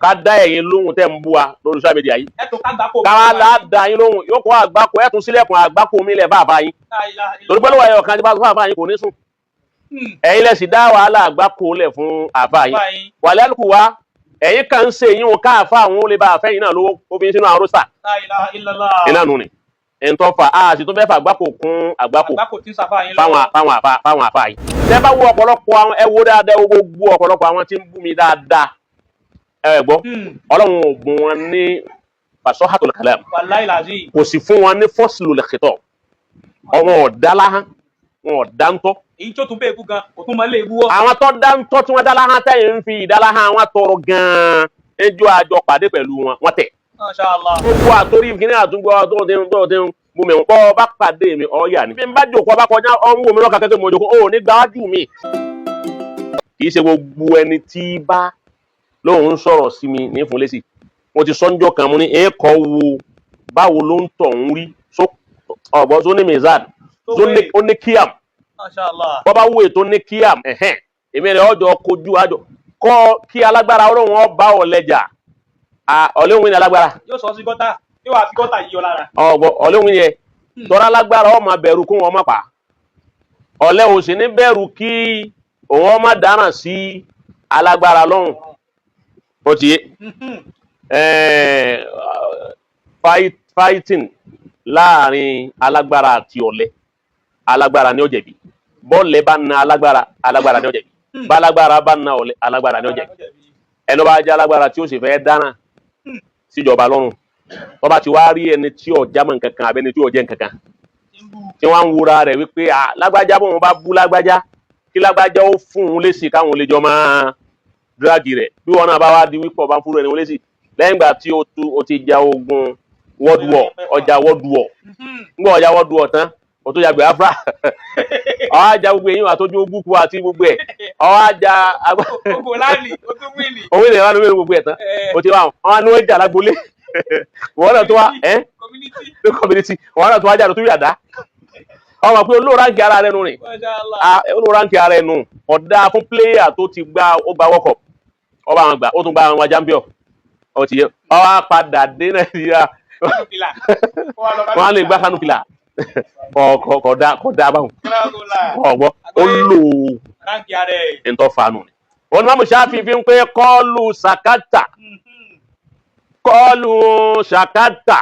ká dá ẹ̀yin lóhùn tẹ́ ń bú wa lórí social media yìí. Ẹ tó ká gbáko. Ká lá dá yín lóhùn yóò kọ́ àgbákò ẹ̀ tún sílẹ̀kùn àgbákò mi lẹ̀ bàbá yín. Torí pé lówó ẹ̀yọ̀ kan tí bá sọ àbá yín kò ní sùn. Ẹ̀yin lẹ sì dá wàhálà àgbákò lẹ̀ fún àbá yín. Wàlẹ́ àlùkù wa ẹ̀yin kan ń ṣe yín wọn káàfà àwọn olè bá àfẹ́yìn náà lówó obìnrin sínú àrùsà. Iná nù ni. Ẹ̀ńtọ́ fa a sì tún fẹ́ fà àgbákò kún àgbákò fáwọn àfà yìí. Tẹ́ bá wo ọ̀pọ̀lọpọ̀ àwọn ẹ wo dáadáa gbogbo ọ̀pọ̀lọpọ̀ àwọn tí ń bú mi dáadáa. Ẹ gbọ́ Ọlọ́run ò bùn wọn ní fasahatul kalam. Kò sì fún wọn ní faslul khitab. Ọmọ ọ̀dálá wọn ọ̀dáńtọ́. Èyí tó tún bẹ́ẹ̀ kú gan kò tún mọ́ lé ewu wọ́. Àwọn tó dáńtọ́ tí wọ́n dálá hán tẹ́yìn ń fi ìdálá hán wọn tọrọ gan-an ẹjọ́ àjọ pàdé pẹ̀lú wọn wọ́n tẹ̀. Gbogbo àtórí kíní àtúngbọ́ tó ti ń bú mi kọ́ bá pàdé mi ọ̀ọ́yà ni. Bí n bá jòkó bá kọjá ọ̀hún wò mí lọ́kàn kẹ́kẹ́ mo jòkó ó ní gbáwájú mi. Kì í ṣe gbogbo ẹni tí bá lóun sọ̀rọ̀ sí mi ní fún lésì. Mo ti sọ́njọ́ kan mo ní ẹ̀kọ́ wo báwo ló ń tọ̀ ń rí ọ̀gbọ́n tó ní mizan ó ní kíam. Bọ́ bá wúwo ètò ní kíam èmi rẹ̀ ọjọ́ kojú àjọ kọ́ kí alágbára ọlọ́run ọba ọ̀lẹ́jà ọ̀lẹ́hùn ní alágbára. Yóò sọ sí gọ́tà yóò wá fi gọ́tà yíyọ lára. Ọ̀lẹ́hùn yẹn tọ́ra alágbára ọmọ bẹ̀rù kún wọn má pa ọ̀lẹ́ ò sì ní bẹ̀rù kí òun ọmọ dáràn sí alágbára lọ́hùn ó ti yé fighting láàrin alágbára àti ọ̀lẹ alágbára ni ó jẹ̀bi bọ́ọ̀lẹ̀ bá na alágbára ni ó jẹ̀bi bálágbára bá na ọ̀lẹ alágbára ni ó jẹ̀bi ẹni bá jẹ́ alágbára tí ó sì fẹ́ dáná síjọba lọ́rùn tó bá ti wá rí ẹni tí ó jámọ́ nǹkankan àbẹ́ni tí ó jẹ́ nǹkankan tí wọ́n ń wúra rẹ̀ wípé lágbájá bọ́n bá bú lágbájá kí lágbájá ó fún un lésì káwọn olè jọ máa dráàgì rẹ̀ bí wọn náà bá wá di wípọ̀ bá ń fúru ẹni wọlé sí lẹ́yìn ìgbà tí ó ti ja ogun world war ọjà world war ńgbà ọjà world war tán ó tó ya Biafra ọwọ́ ajá gbogbo èyí àtọ́jú ogúnkù àti gbogbo ẹ̀ ọwọ́ ajá owó ilẹ̀ wà lórí gbogbo ẹ̀ tán ó ti wá wọn ní wọ́n jà lágbolé wọ́n náà tó wá community wọ́n náà tó wá jà lórí àdá ọmọ pé olóòránkì ara rẹ̀ nù rìn olóòránkì ara rẹ̀ nù ọ̀dà fún pléyà tó ti gba ó gba World Cup ọba àwọn gbà ó tún gba àwọn champion ó ti yẹ ọwọ́ padà dé Nàìjíríà wọ́n lè gbá Kánú Pìlà kọ̀dá báwọn ọ̀gbọ́ ó lò ó ntọ́ fanu ni wọ́n máa mú Ṣáfì fi ń pé kọ́ọ̀lù ṣàkátà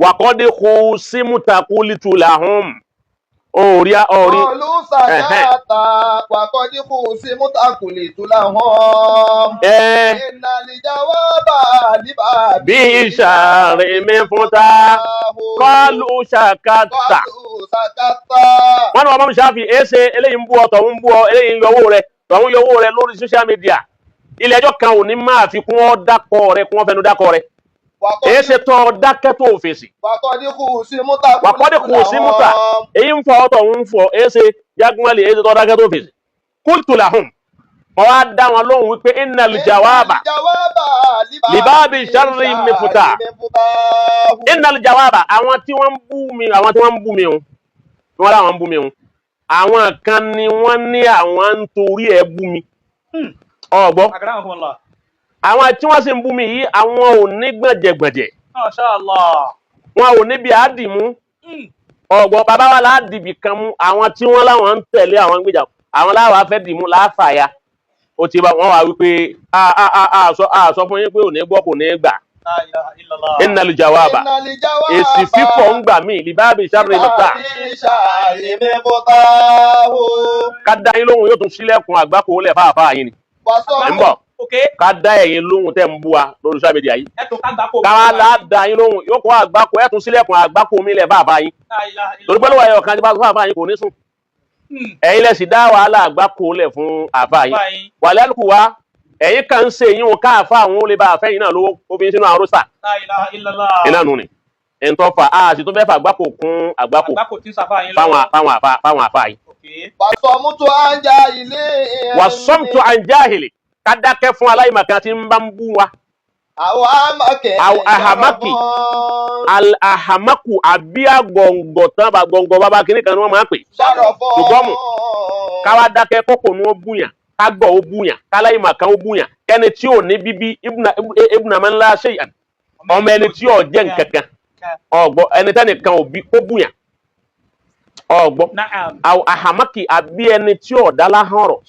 wàkọ́dé kù símútakú lítúlàhùn orí kọ́ọ̀lù ṣàkátà wàkọ́dé kù símútakú lítúlàhùn ìnàlìjàwọ́ bá níbà bí ìṣàrè mẹ́fúnta kọ́ọ̀lù ṣàkátà wọ́n ní wọ́n máa mú Ṣáfì ẹ̀ṣẹ̀ eléyìí ń bú ọ tọ̀hún ń bú ọ eléyìí ń yọwọ́ rẹ tọ̀hún yọwọ́ rẹ lórí social media ilé ẹjọ́ kan ò ní máa fi kún ọ́ dákọ̀ rẹ kún ọ́ fẹnu dákọ̀ rẹ èyí ṣe tọ́ dákẹ́ tó o fèsì wàkọ́dé kù sí múta èyí ń fọ ọtọ̀ ń fọ èyí ṣe jágúnmọ́lì èyí ṣe tọ́ dákẹ́ tó o fèsì qultu lahum wọ́n wá dá wọn lóhùn wípé innal jawaba libabi sharri mifta innal jawaba àwọn tí wọ́n ń bú mi o wọ́n láwọn ń bú mi o àwọn kan ni wọ́n ní àwọn ń torí ẹ̀ bú mi ọgbọ́ àwọn tí wọ́n sì ń bú mi yìí àwọn ò ní gbọ̀njẹ̀gbọ̀njẹ̀ wọn ò ní bí àdìmú ọgbọ́ bàbá wa láàdìbì kan mú àwọn tí wọ́n láwọn ń tẹ̀lé àwọn gbèjà àwọn láwọn afẹ́ dìmú láàfàyà ó ti bá wọn wà wípé sọ fún yín pé ò ní gbọ́ kò ní gbà innal jawaba èsì fífọ̀ ń gbà mí libabi sharri mifta ká dá yín lóhùn yóò tún sílẹ̀kùn àgbákò lẹ̀ fáfáà yín ni ń bọ̀ ká dá ẹ̀yin lóhùn tẹ́ ń bú wa lórí social media yìí ká lá dá yín lóhùn yóò kọ́ àgbákò ẹ̀ tún sílẹ̀kùn àgbákò mi lẹ̀ fáfáà yín torí pé lówó ẹ̀yọ̀ kan tí bá fáfáà yín kò ní sùn ẹ̀yin lẹ sì dá wàhálà àgbákò lẹ̀ fún àfáà yín wàlẹ́ àlùkù wa ẹ̀yin kan ń ṣe yín wọn káàfáà àwọn olè bá àfẹ́yìn náà lówó obìnrin sínú àrùsà iná nù ni ẹ̀ńtọ́ fa a sì tún fẹ́ fà àgbákò kún àgbákò fáwọn àfáà yín. wàsọ́mùtù àǹjáhìlì ká dákẹ́ fún aláìmọ̀kan tí ń bá ń bú wa. Al-ahamaku àbí àgọ̀ǹgọ̀ tán bá gọ̀ǹgọ̀ bàbá kìíní kan ni wọ́n máa ń pè. ṣùgbọ́n mu káwá dákẹ́ kókò ní ó búyàn kágbọ̀ ó búyàn káláìmọ̀kan ó búyàn ẹni tí ò ní bíbí ibùnà man la shay'an ọmọ ẹni tí ò jẹ́ nǹkankan ọgbọ́ ẹni tẹ́nìkan ò bí kó bùyàn ọgbọ́ àwọn ahamaki àbí ẹni tí ò dá láhàn rọ̀.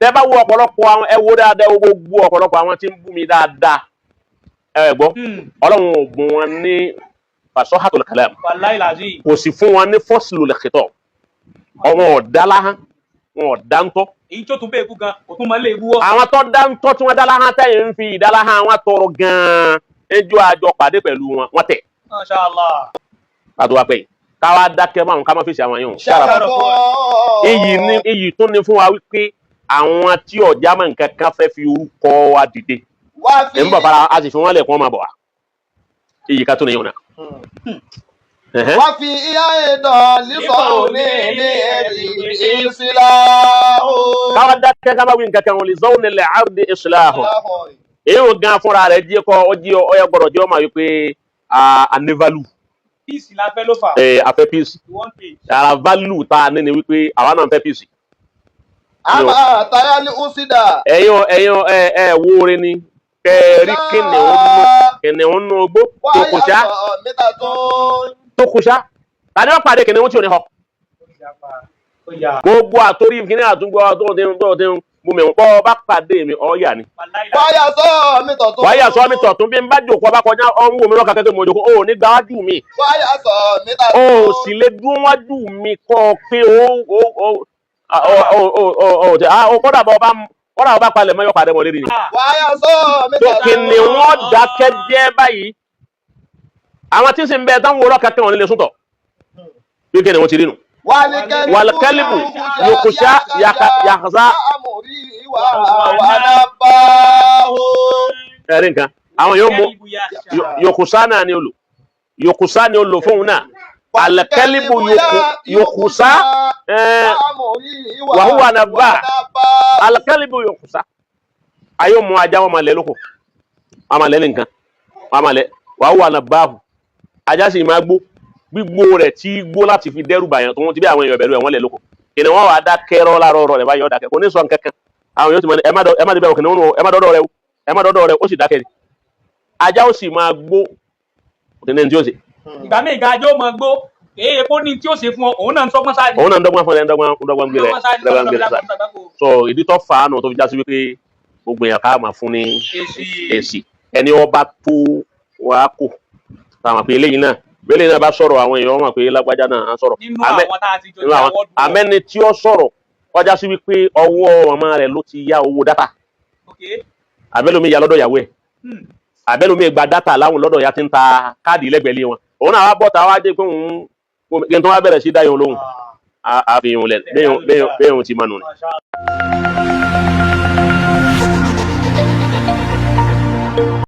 tẹ́ bá wo ọ̀pọ̀lọpọ̀ àwọn ẹ wo dáadáa gbogbo ọ̀pọ̀lọpọ̀ àwọn tí ń bú mi dáadáa ẹ gbọ́ ọlọ́run ò bùn wọn ní fasahatul kalam kò sì fún wọn ní faslul khitab ọmọ ọ̀dá láhàn wọn ọ̀dá ń tọ́. èyí tó tún bẹ́ẹ̀ kú gan kò tún mọ lé ibú wọ́. àwọn tó dá ń tọ́ tí wọ́n dá láhàn tẹ́yìn ń fi ìdá láhàn wọn tọrọ gan-an ẹjọ́ àjọ pàdé pẹ̀lú wọn wọ́n tẹ̀. Masha Allah. pàtó wa pé yìí káwá dákẹ́ mọ́ àwọn ká má fèsì àwọn yòó. iyì tún ní fún wa wípé àwọn tí ọ̀já mọ̀ nǹkan kan fẹ́ fi orúkọ wa dìde. ẹ̀ ń bọ̀ fara a sì fi wọ́n lẹ̀ kó máa bọ̀ wá. iyì ká tó ní yòó náà. wọ́n fi ìyá ìdán lísọ̀ ní ẹ̀rí ìsìlá. káwá dákẹ́ ká má wí nǹkan kan wọn lè zọ́ọ̀ nílẹ̀ àrùdí ìsìláhùn. èyí ò gan fúnra rẹ̀ jẹ́ kọ́ ọyọ gbọ́dọ̀ jẹ́ ọmọ wípé anevalu. Peace la fẹ́ ló fà. afẹ́ peace. ara value tá a ní ni wípé àwa náà ń fẹ́ peace. àmà àtàyà ní usida. ẹ̀yin wóore ni kẹ́ẹ̀rí kìnìún nù ogbó tó kùsà tani wọ́n pàdé kìnìún tí ò ní họ. gbogbo àtórí kìnìún àtúngbò tó ti ń mú mi kọ́ bá pàdé mi ọ̀ọ́yà ni. wáyà sọ mi tọ̀tún bí n bá jòkó ọba kọjá ọ̀hún wò mí lọ́ka kẹ́kẹ́ mo jòkó ò ní gbà wájú mi. o sì lè dún wájú mi kọ́ pé o kọ́dà bá palẹ̀ mọ́ yọ pàdé mọ́ lérí ni. kìnìún wọn dákẹ́ jẹ́ báyìí àwọn tí ń sìn bẹ́ẹ̀ táwọn wò lọ́ka kẹ́ wọn nílé súntọ̀ bí kìnìún ti rí nu. wàlkẹ́lìbù yòkùsá yàkàzá. ẹ̀rí nǹkan àwọn yóò mú yòkùsá náà ni ó lò yòkùsá ni ó lò fóun náà alkẹ́lìbù yòkùsá wàhùwà nàbà alkẹ́lìbù yòkùsá ayé mú ajá wọn máa lẹ lóko wọn máa lẹ ní nǹkan wọn máa lẹ wàhùwà nàbà ajá sì máa gbó gbígbó rẹ̀ tí gbó láti fi dẹ́rù bàyàn tó wọ́n ti bí àwọn èèyàn bẹ̀rù ẹ̀ wọ́n lẹ̀ lóko kìnìún wọn wà á dákẹ́ rọ́ láàárọ̀ ọ̀rọ̀ rẹ̀ báyọ̀ dákẹ́ kò ní sọ nǹkan kan àwọn yóò ti mọ̀ ní ẹ má débẹ̀ kìnìún nù ẹ má dọ́dọ̀ rẹ̀ ó sì dákẹ́ ni ajá ó sì máa gbó òtí ní tí ó ṣe. ìgbà míì ga ajá ó máa gbó èyí kó ní tí ó ṣe fún ọ òun náà ń sọgbọ́n sáà. òun náà ń dọ́gbọ́n fún ẹ dọ́gbọ́n gbé rẹ̀ sáà so ìdí tó fà á nù tó fi já sí wípé gbogbo èèyàn ká máa fún ní èsì ẹni ọba tó wàá kò táwọn pé eléyìí náà bẹ́ẹ̀ náà bá sọ̀rọ̀ àwọn èèyàn wọn pé lágbájá náà á sọ̀rọ̀ àmẹ́ni tí ó sọ̀rọ̀ kọjá sí wípé ọwọ́ ọmọ rẹ̀ ló ti yá owó dátà àbẹ́lómi ya lọ́dọ̀ ìyàwó ẹ̀ àbẹ́lómi gba dátà láwọn lọ́dọ̀ ya ti ń ta káàdì lẹ́gbẹ̀ẹ́lé wọn òun náà wá bọ́ta wá dé pé òun kí n tó wá bẹ̀rẹ̀ sí dáyọ̀ lóhùn àfihàn lẹ̀ bẹ́ẹ̀ òun ti máa nù.